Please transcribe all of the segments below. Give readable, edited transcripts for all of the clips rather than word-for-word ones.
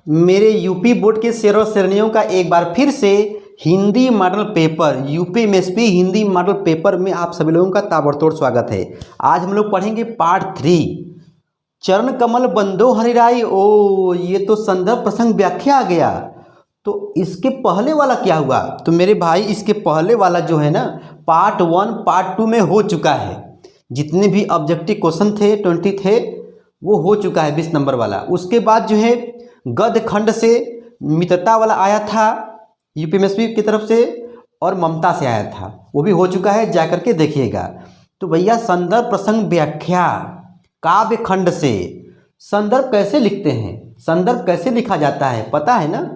मेरे UP board के शेर और शेरनियों का एक बार फिर से Hindi model paper UPMSP Hindi model paper में आप सभी लोगों का ताबड़तोड़ स्वागत है। आज हम लोग पढ़ेंगे पार्ट 3 चरण कमल बंदो हरिराई। ओ ये तो संदर्भ प्रसंग व्याख्या आ गया। तो इसके पहले वाला क्या हुआ? तो मेरे भाई इसके पहले वाला जो है ना पार्ट 1 पार्ट 2 में हो चुका है। जितने भी ऑब्जेक्टिव क्वेश्चन थे 20 थे वो हो चुका है 20 नंबर वाला। उसके बाद जो है गद्य खंड से मित्रता वाला आया था यूपीएमएसपी की तरफ से और ममता से आया था, वो भी हो चुका है, जाकर के देखिएगा। तो भैया संदर्भ प्रसंग व्याख्या काव्य खंड से संदर्भ कैसे लिखते हैं, संदर्भ कैसे लिखा जाता है पता है ना?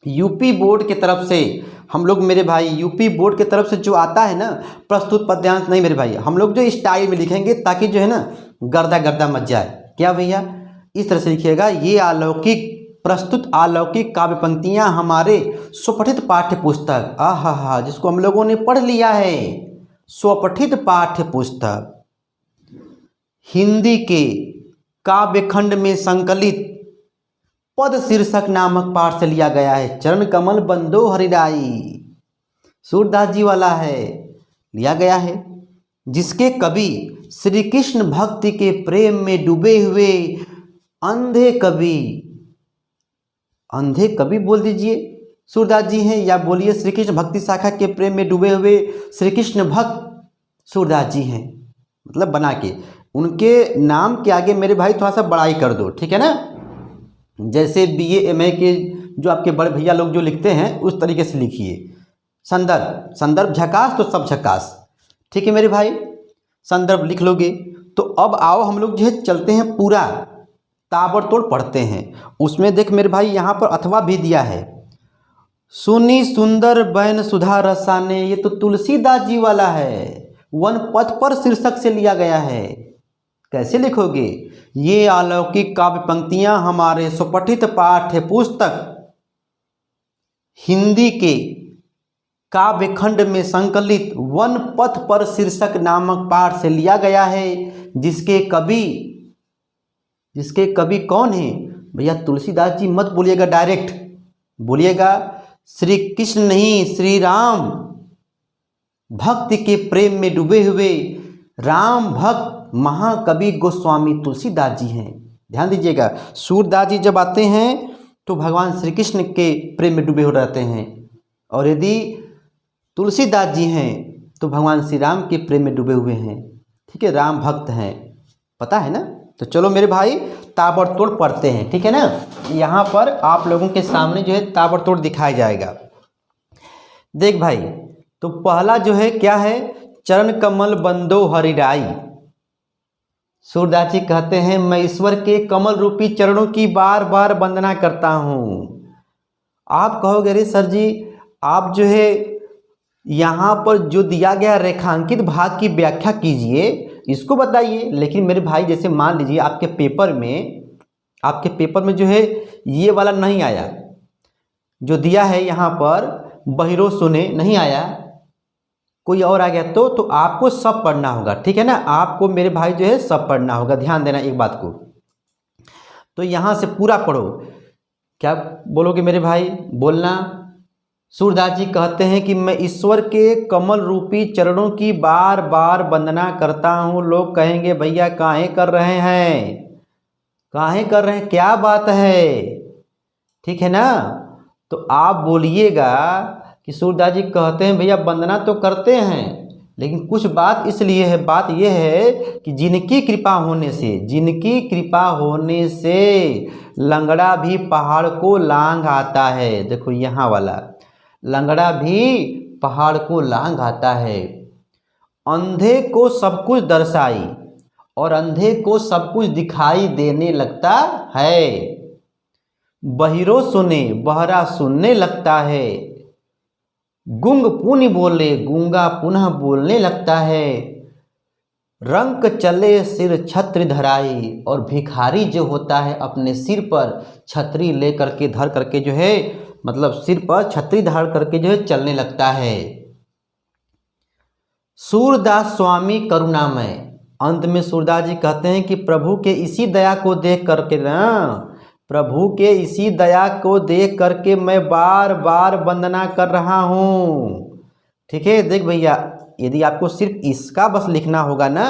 यूपी बोर्ड की तरफ से हम लोग मेरे भाई यूपी बोर्ड की तरफ से जो आता है ना प्रस्तुत पद्यांश नहीं मेरे भाई, हम लोग जो स्टाइल में लिखेंगे ताकि जो है ना गर्दा गर्दा मच जाए। क्या भैया इस तरह से लिखिएगा, ये अलौकिक प्रस्तुत अलौकिक काव्य पंक्तियाँ हमारे स्वपठित पाठ्य पुस्तक आहा जिसको हम लोगों ने पढ़ लिया है, स्वपठित पाठ्य पुस्तक हिंदी के काव्य खंड में संकलित पद शीर्षक नामक पाठ से लिया गया है। चरण कमल बंदो हरिराई सूरदास जी वाला है, लिया गया है, जिसके कवि श्री कृष्ण भक्ति के प्रेम में डूबे हुए अंधे कवि बोल दीजिए सूरदास जी हैं, या बोलिए श्री कृष्ण भक्ति शाखा के प्रेम में डूबे हुए श्री कृष्ण भक्त सूरदास जी हैं। मतलब बना के उनके नाम के आगे मेरे भाई थोड़ा सा बड़ाई कर दो, ठीक है ना? जैसे बीए एमए के जो आपके बड़े भैया लोग जो लिखते हैं उस तरीके से लिखिए। संदर्भ झकास तो सब झकास, ठीक है मेरे भाई? संदर्भ लिख लोगे तो अब आओ हम लोग जो है चलते हैं पूरा ताबड़तोड़ पढ़ते हैं। उसमें देख मेरे भाई यहाँ पर अथवा भी दिया है, सुनी सुंदर बैन सुधा रसाने, ये तो तुलसीदास जी वाला है, वन पथ पर शीर्षक से लिया गया है। कैसे लिखोगे? ये अलौकिक काव्य पंक्तियां हमारे स्वपठित पाठ्य पुस्तक हिंदी के काव्य खंड में संकलित वन पथ पर शीर्षक नामक पाठ से लिया गया है, जिसके कवि कौन है भैया? तुलसीदास जी मत बोलिएगा, डायरेक्ट बोलिएगा श्री कृष्ण नहीं श्री राम भक्ति के प्रेम में डूबे हुए राम भक्त महाकवि गोस्वामी तुलसीदास जी हैं। ध्यान दीजिएगा, सूरदास जी जब आते हैं तो भगवान श्री कृष्ण के प्रेम में डूबे हो रहते हैं, और यदि तुलसीदास जी हैं तो भगवान श्री राम के प्रेम में डूबे हुए हैं, ठीक है? राम भक्त हैं, पता है ना? तो चलो मेरे भाई ताबड़तोड़ पढ़ते हैं, ठीक है ना? यहाँ पर आप लोगों के सामने जो है ताबड़तोड़ दिखाया जाएगा। देख भाई, तो पहला जो है क्या है? चरण कमल बंदो हरिराई। सूरदास जी कहते हैं मैं ईश्वर के कमल रूपी चरणों की बार बार वंदना करता हूँ। आप कहोगे अरे सर जी आप जो है यहाँ पर जो दिया गया रेखांकित भाग की व्याख्या कीजिए, इसको बताइए। लेकिन मेरे भाई जैसे मान लीजिए आपके पेपर में जो है ये वाला नहीं आया, जो दिया है यहाँ पर बहिरो सुने नहीं आया, कोई और आ गया तो आपको सब पढ़ना होगा, ठीक है ना? आपको मेरे भाई जो है सब पढ़ना होगा, ध्यान देना एक बात को। तो यहाँ से पूरा पढ़ो। क्या बोलोगे मेरे भाई? बोलना। सूरदास जी कहते हैं कि मैं ईश्वर के कमल रूपी चरणों की बार बार वंदना करता हूँ। लोग कहेंगे भैया काहे कर रहे हैं, क्या बात है, ठीक है ना? तो आप बोलिएगा कि सूरदास जी कहते हैं भैया वंदना तो करते हैं, लेकिन कुछ बात इसलिए है, बात यह है कि जिनकी कृपा होने से लंगड़ा भी पहाड़ को लांघ आता है। देखो यहाँ वाला, लंगड़ा भी पहाड़ को लांघ आता है। अंधे को सब कुछ दर्शाई और अंधे को सब कुछ दिखाई देने लगता है। बहिरो सुने बहरा सुनने लगता है। गुंग पुनि बोले गूंगा पुनः बोलने लगता है। रंक चले सिर छत्र धराई, और भिखारी जो होता है अपने सिर पर छतरी ले करके धर करके जो है, मतलब सिर पर छतरी धार करके जो है चलने लगता है। सूरदास स्वामी करुणामय। अंत में सूरदास जी कहते हैं कि प्रभु के इसी दया को देख करके ना प्रभु के इसी दया को देख करके मैं बार बार वंदना कर रहा हूँ। ठीक है, देख भैया, यदि आपको सिर्फ इसका बस लिखना होगा ना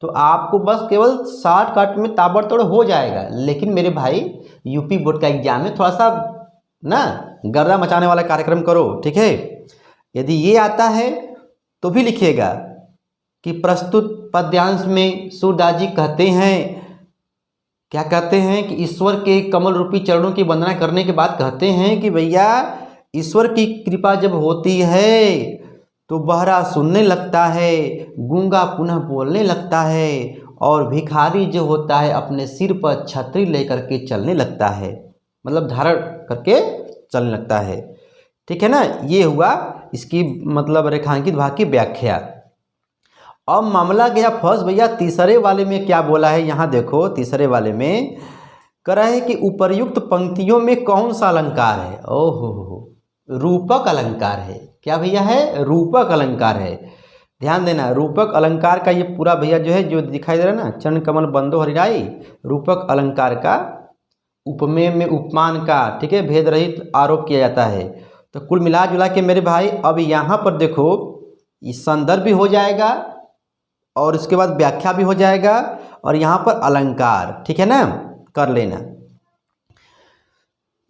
तो आपको बस केवल शॉर्टकट में ताबड़तोड़ हो जाएगा। लेकिन मेरे भाई यूपी बोर्ड का एग्जाम में थोड़ा सा ना गर्दा मचाने वाला कार्यक्रम करो। ठीक है, यदि ये आता है तो भी लिखिएगा कि प्रस्तुत पद्यांश में सूरदास जी कहते हैं, क्या कहते हैं कि ईश्वर के कमल रूपी चरणों की वंदना करने के बाद कहते हैं कि भैया ईश्वर की कृपा जब होती है तो बहरा सुनने लगता है, गूंगा पुनः बोलने लगता है, और भिखारी जो होता है अपने सिर पर छतरी लेकर के चलने लगता है, मतलब धारण करके चलने लगता है। ठीक है ना, ये हुआ इसकी मतलब रेखांकित भाग की व्याख्या। अब मामला गया फर्स्ट भैया तीसरे वाले में क्या बोला है, यहाँ देखो तीसरे वाले में कह रहा है कि उपर्युक्त पंक्तियों में कौन सा अलंकार है। ओहो, रूपक अलंकार है। क्या भैया है, रूपक अलंकार है। ध्यान देना, रूपक अलंकार का ये पूरा भैया जो है जो दिखाई दे रहा है ना, चरण कमल बंदो हरिराई, रूपक अलंकार का उपमेय में उपमान का, ठीक है, भेद रहित आरोप किया जाता है। तो कुल मिला जुला के मेरे भाई अब यहाँ पर देखो इस संदर्भ भी हो जाएगा और इसके बाद व्याख्या भी हो जाएगा और यहाँ पर अलंकार, ठीक है ना, कर लेना।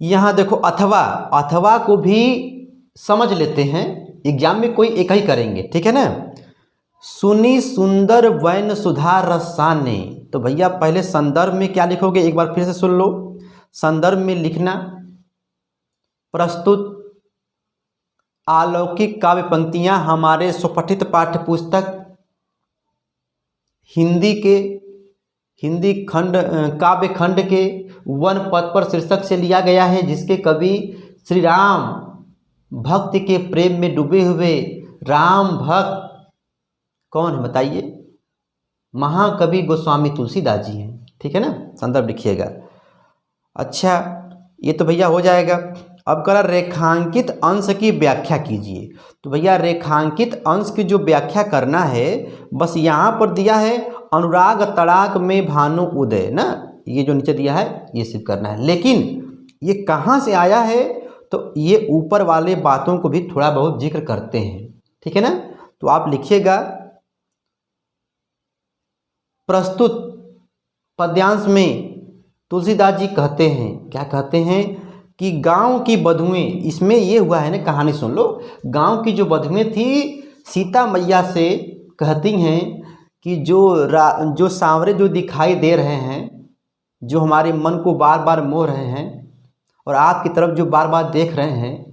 यहाँ देखो अथवा, अथवा को भी समझ लेते हैं, एग्जाम में कोई एक ही करेंगे, ठीक है ना। सुनी सुंदर वैन सुधा रसाने, तो भैया पहले संदर्भ में क्या लिखोगे एक बार फिर से सुन लो। संदर्भ में लिखना प्रस्तुत अलौकिक काव्य पंक्तियां हमारे सुपठित पाठ्य पुस्तक हिंदी खंड काव्य खंड के वन पद पर शीर्षक से लिया गया है, जिसके कवि श्री राम भक्ति के प्रेम में डूबे हुए राम भक्त कौन है बताइए, महाकवि गोस्वामी तुलसीदास जी हैं। ठीक है ना, संदर्भ लिखिएगा। अच्छा, ये तो भैया हो जाएगा। अब करा रेखांकित अंश की व्याख्या कीजिए। तो भैया रेखांकित अंश की जो व्याख्या करना है बस यहाँ पर दिया है, अनुराग तड़ाक में भानु उदय ना, ये जो नीचे दिया है ये सिर्फ करना है। लेकिन ये कहाँ से आया है तो ये ऊपर वाले बातों को भी थोड़ा बहुत जिक्र करते हैं, ठीक है ना। तो आप लिखिएगा प्रस्तुत पद्यांश में तुलसीदास जी कहते हैं, क्या कहते हैं कि गांव की बधुएं, इसमें ये हुआ है ना, कहानी सुन लो। गांव की जो बधुएं थी सीता मैया से कहती हैं कि जो सांवरे जो दिखाई दे रहे हैं, जो हमारे मन को बार बार मोह रहे हैं और आपकी तरफ जो बार बार देख रहे हैं,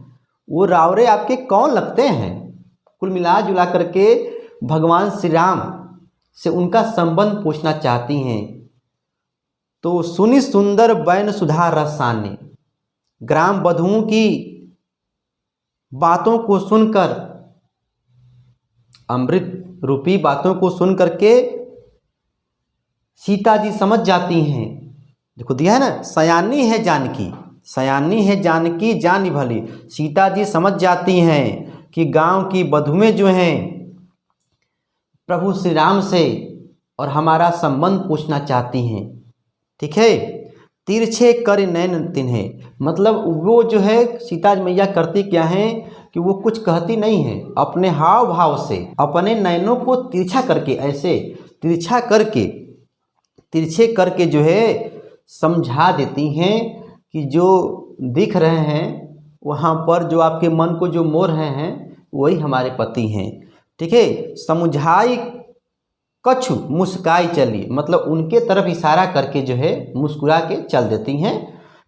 वो रावरे आपके कौन लगते हैं। कुल मिला जुला करके भगवान श्री राम से उनका संबंध पूछना चाहती हैं। तो सुनी सुंदर बैन सुधा रसाने, ग्राम बधुओं की बातों को सुनकर, अमृत रूपी बातों को सुन करके सीता जी समझ जाती हैं। देखो दिया है ना, सयानी है जानकी, सयानी है जानकी जानी भली। सीता जी समझ जाती हैं कि गांव की बधुएं जो हैं प्रभु श्री राम से और हमारा संबंध पूछना चाहती हैं, ठीक है। तिरछे कर नैन तिन्हे, मतलब वो जो है सीता मैया करती क्या है कि वो कुछ कहती नहीं है, अपने हाव भाव से अपने नैनों को तिरछा करके, ऐसे तिरछे करके जो है समझा देती हैं कि जो दिख रहे हैं वहाँ पर जो आपके मन को जो मोह रहे हैं वही हमारे पति हैं, ठीक है। समुझाई कछु मुस्काई चली, मतलब उनके तरफ इशारा करके जो है मुस्कुरा के चल देती हैं,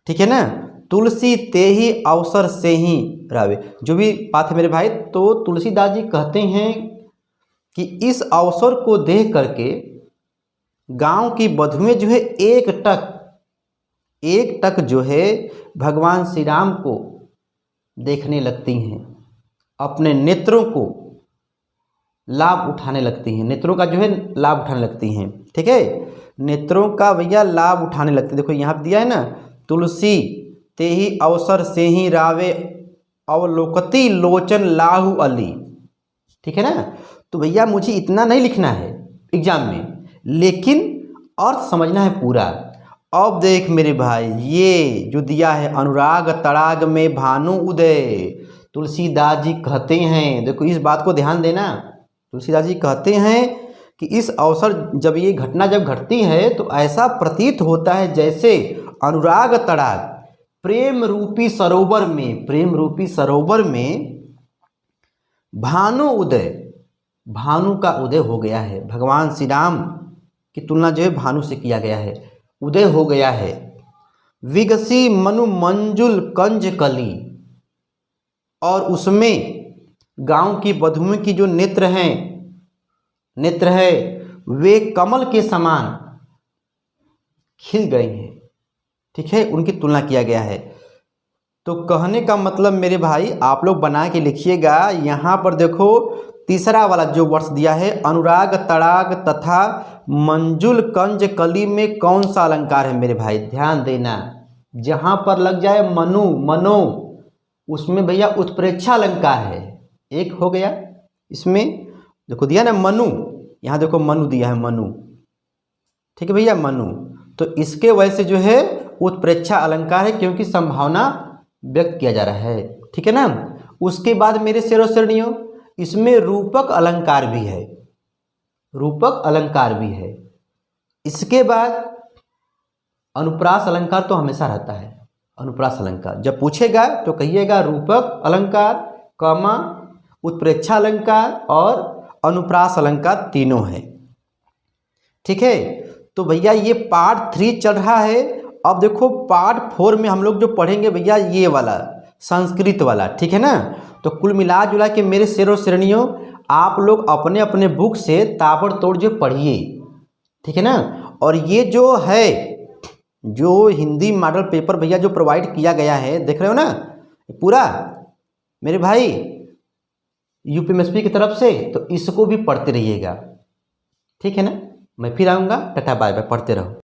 ठीक है ना। तुलसी ते ही अवसर से ही रावे, जो भी बात है मेरे भाई, तो तुलसीदास जी कहते हैं कि इस अवसर को देख करके गांव की बधुएं जो है एक टक जो है भगवान श्री राम को देखने लगती हैं, अपने नेत्रों को लाभ उठाने लगती हैं, नेत्रों का जो है लाभ उठाने लगती हैं, ठीक है। नेत्रों का भैया लाभ उठाने लगती है। देखो यहाँ दिया है ना, तुलसी ते ही अवसर से ही रावे अवलोकती लोचन लाहु अली, ठीक है ना। तो भैया मुझे इतना नहीं लिखना है एग्जाम में, लेकिन अर्थ समझना है पूरा। अब देख मेरे भाई, ये जो दिया है अनुराग तड़ाग में भानु उदय, तुलसीदास जी कहते हैं, देखो इस बात को ध्यान देना, तुलसीदास जी कहते हैं कि इस अवसर जब ये घटना जब घटती है तो ऐसा प्रतीत होता है जैसे अनुराग तड़ाग प्रेम रूपी सरोवर में भानु उदय, भानु का उदय हो गया है। भगवान श्री राम की तुलना जो है भानु से किया गया है, उदय हो गया है। विगसी मनु मंजुल कंज कली, और उसमें गांव की बधुओं की जो नेत्र है वे कमल के समान खिल गई हैं। ठीक है, उनकी तुलना किया गया है। तो कहने का मतलब मेरे भाई आप लोग बना के लिखिएगा। यहाँ पर देखो तीसरा वाला जो वर्ष दिया है, अनुराग तड़ाग तथा मंजुल कंज कली में कौन सा अलंकार है मेरे भाई, ध्यान देना। जहाँ पर लग जाए मनु मनो, उसमें भैया उत्प्रेक्षा अलंकार है, एक हो गया। इसमें देखो दिया ना मनु, यहाँ देखो मनु दिया है, मनु, ठीक है भैया, मनु। तो इसके वजह से जो है उत्प्रेक्षा अलंकार है, क्योंकि संभावना व्यक्त किया जा रहा है। ठीक है ना। उसके बाद मेरे शेरों शेरनियों, इसमें रूपक अलंकार भी है, रूपक अलंकार भी है। इसके बाद अनुप्रास अलंकार तो हमेशा रहता है। अनुप्रास अलंकार जब पूछेगा तो कहिएगा रूपक अलंकार, कमा उत्प्रेक्षा अलंकार और अनुप्रास अलंकार, तीनों है। ठीक है। तो भैया ये पार्ट 3 चल रहा है। अब देखो पार्ट 4 में हम लोग जो पढ़ेंगे भैया ये वाला संस्कृत वाला, ठीक है ना। तो कुल मिला जुला के मेरे शेरों शेरनियों, आप लोग अपने अपने बुक से ताबड़तोड़ जो पढ़िए, ठीक है ना। और ये जो है, जो हिंदी मॉडल पेपर भैया जो प्रोवाइड किया गया है, देख रहे हो ना पूरा मेरे भाई, यूपीएमएसपी की तरफ से, तो इसको भी पढ़ते रहिएगा, ठीक है ना। मैं फिर आऊँगा, टाटा बाय बाय, पढ़ते रहो।